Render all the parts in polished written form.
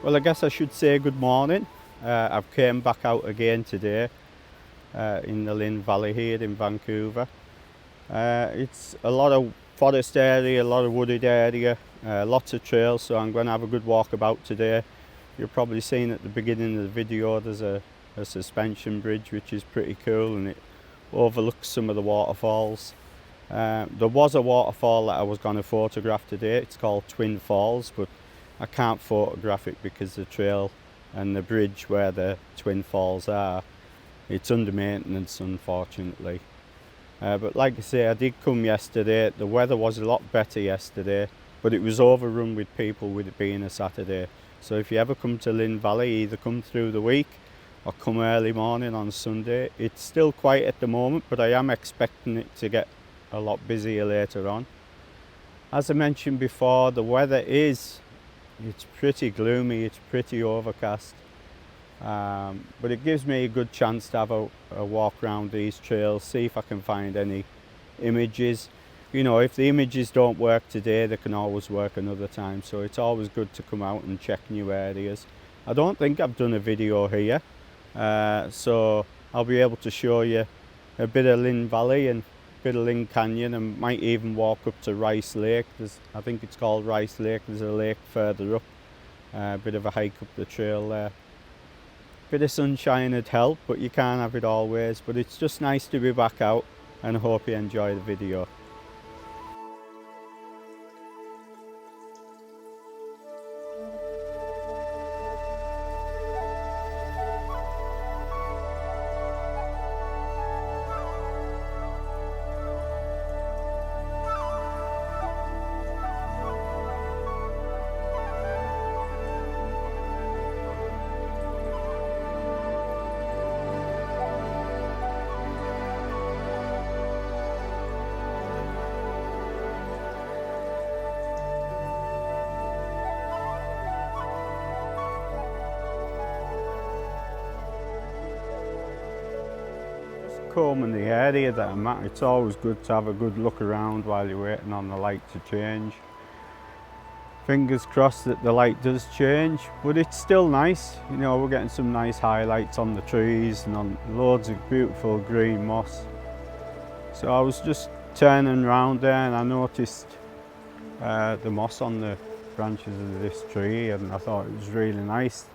Well, I guess I should say good morning. I've came back out again today in the Lynn Valley here in Vancouver. It's a lot of forest area, a lot of wooded area, lots of trails, so I'm going to have a good walk about today. You've probably seen at the beginning of the video there's a suspension bridge which is pretty cool, and it overlooks some of the waterfalls. There was a waterfall that I was going to photograph today. It's called Twin Falls, but I can't photograph it because the trail and the bridge where the Twin Falls are, it's under maintenance, unfortunately. But like I say, I did come yesterday. The weather was a lot better yesterday, but it was overrun with people with it being a Saturday. So if you ever come to Lynn Valley, either come through the week or come early morning on Sunday. It's still quiet at the moment, but I am expecting it to get a lot busier later on. As I mentioned before, the weather it's pretty gloomy, it's pretty overcast, but it gives me a good chance to have a walk around these trails, see if I can find any images. You know, if the images don't work today, they can always work another time, so it's always good to come out and check new areas. I don't think I've done a video here, so I'll be able to show you a bit of Lynn Valley and bit of Lynn Canyon, and might even walk up to Rice Lake. I think it's called Rice Lake. There's a lake further up, a bit of a hike up the trail there. Bit of sunshine would help, but you can't have it always. But it's just nice to be back out, and I hope you enjoy the video. Combing the area that I'm at, it's always good to have a good look around while you're waiting on the light to change. Fingers crossed that the light does change, but it's still nice. You know, we're getting some nice highlights on the trees and on loads of beautiful green moss. So I was just turning around there and I noticed the moss on the branches of this tree, and I thought it was really nice.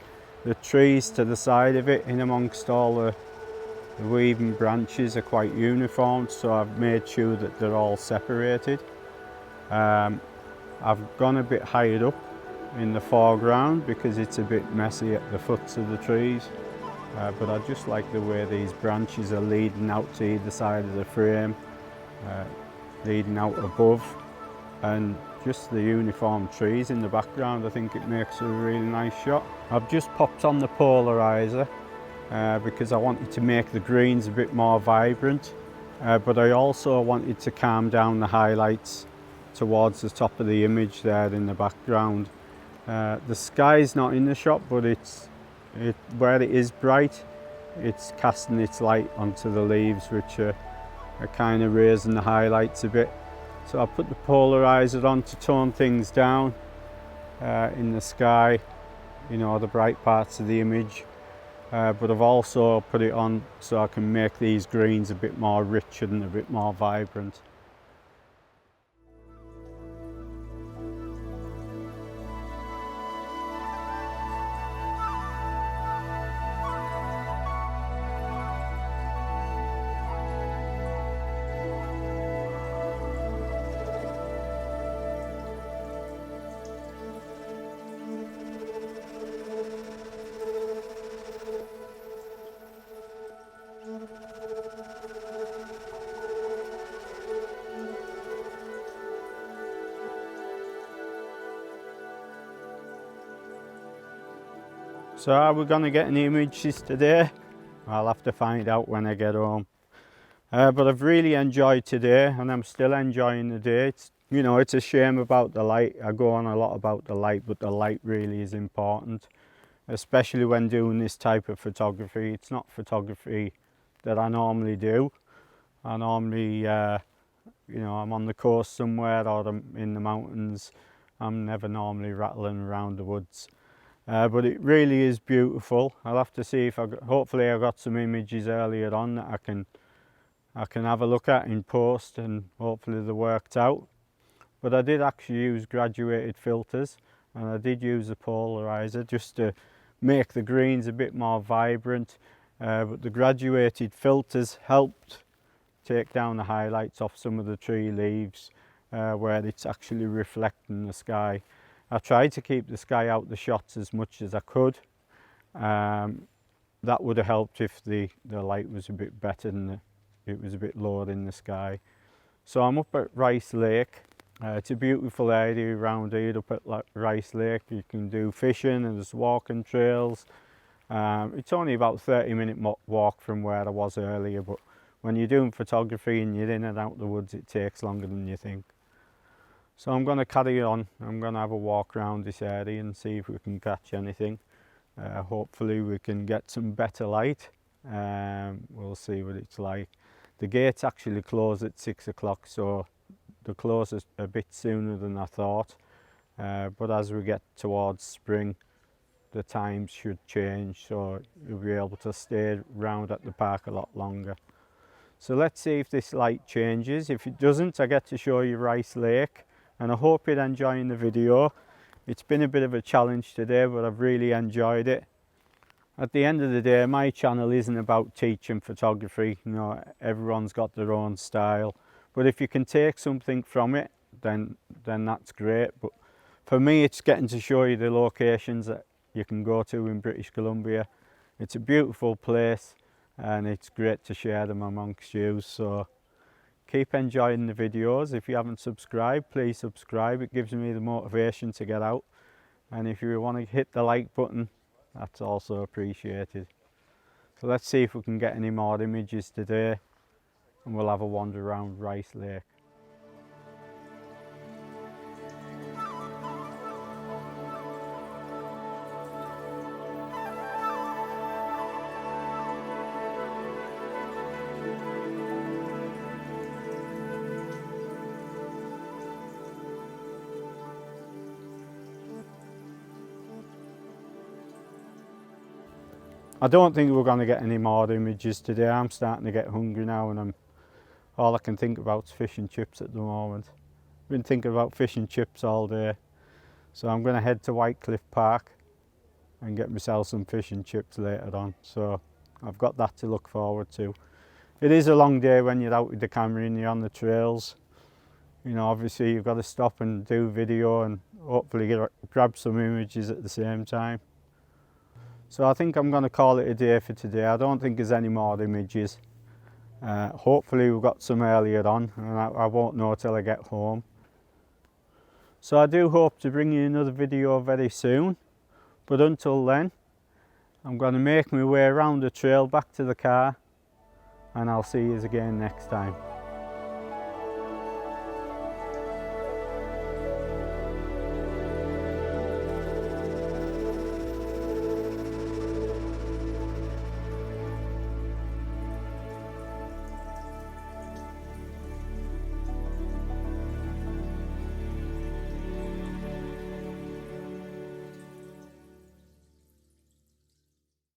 The trees to the side of it, in amongst all the weaving branches, are quite uniform, so I've made sure that they're all separated. I've gone a bit higher up in the foreground because it's a bit messy at the foots of the trees, but I just like the way these branches are leading out to either side of the frame, leading out above, and just the uniform trees in the background. I think it makes a really nice shot. I've just popped on the polarizer because I wanted to make the greens a bit more vibrant, but I also wanted to calm down the highlights towards the top of the image there in the background. The sky's not in the shot, but where it is bright, it's casting its light onto the leaves, which are kind of raising the highlights a bit. So I put the polarizer on to tone things down in the sky, you know, the bright parts of the image. But I've also put it on so I can make these greens a bit more rich and a bit more vibrant. So are we going to get any images today? I'll have to find out when I get home. But I've really enjoyed today, and I'm still enjoying the day. You know, it's a shame about the light. I go on a lot about the light, but the light really is important, especially when doing this type of photography. It's not photography that I normally do. I normally, you know, I'm on the coast somewhere or I'm in the mountains. I'm never normally rattling around the woods. but it really is beautiful. I'll have to see if hopefully I got some images earlier on that I can have a look at in post, and hopefully they worked out. But I did actually use graduated filters, and I did use a polarizer just to make the greens a bit more vibrant, but the graduated filters helped take down the highlights off some of the tree leaves where it's actually reflecting the sky. I tried to keep the sky out the shots as much as I could. That would have helped if the light was a bit better and it was a bit lower in the sky. So I'm up at Rice Lake. It's a beautiful area around here up at Rice Lake. You can do fishing and there's walking trails. It's only about a 30-minute walk from where I was earlier, but when you're doing photography and you're in and out the woods, it takes longer than you think. So I'm going to carry on. I'm going to have a walk around this area and see if we can catch anything. Hopefully we can get some better light. We'll see what it's like. The gates actually close at 6 o'clock, so they close a bit sooner than I thought. But as we get towards spring, the times should change, so you'll be able to stay around at the park a lot longer. So let's see if this light changes. If it doesn't, I get to show you Rice Lake, and I hope you're enjoying the video. It's been a bit of a challenge today, but I've really enjoyed it. At the end of the day, my channel isn't about teaching photography. You know, everyone's got their own style, but if you can take something from it, then that's great. But for me, it's getting to show you the locations that you can go to in British Columbia. It's a beautiful place, and it's great to share them amongst you. So keep enjoying the videos. If you haven't subscribed, please subscribe. It gives me the motivation to get out, and if you want to hit the like button, that's also appreciated. So let's see if we can get any more images today, and we'll have a wander around Rice Lake. I don't think we're going to get any more images today. I'm starting to get hungry now, and all I can think about is fish and chips at the moment. I've been thinking about fish and chips all day. So I'm going to head to Whitecliff Park and get myself some fish and chips later on. So I've got that to look forward to. It is a long day when you're out with the camera and you're on the trails. You know, obviously you've got to stop and do video and hopefully grab some images at the same time. So I think I'm going to call it a day for today. I don't think there's any more images. Hopefully we've got some earlier on, and I won't know till I get home. So I do hope to bring you another video very soon. But until then, I'm going to make my way around the trail back to the car, and I'll see you again next time.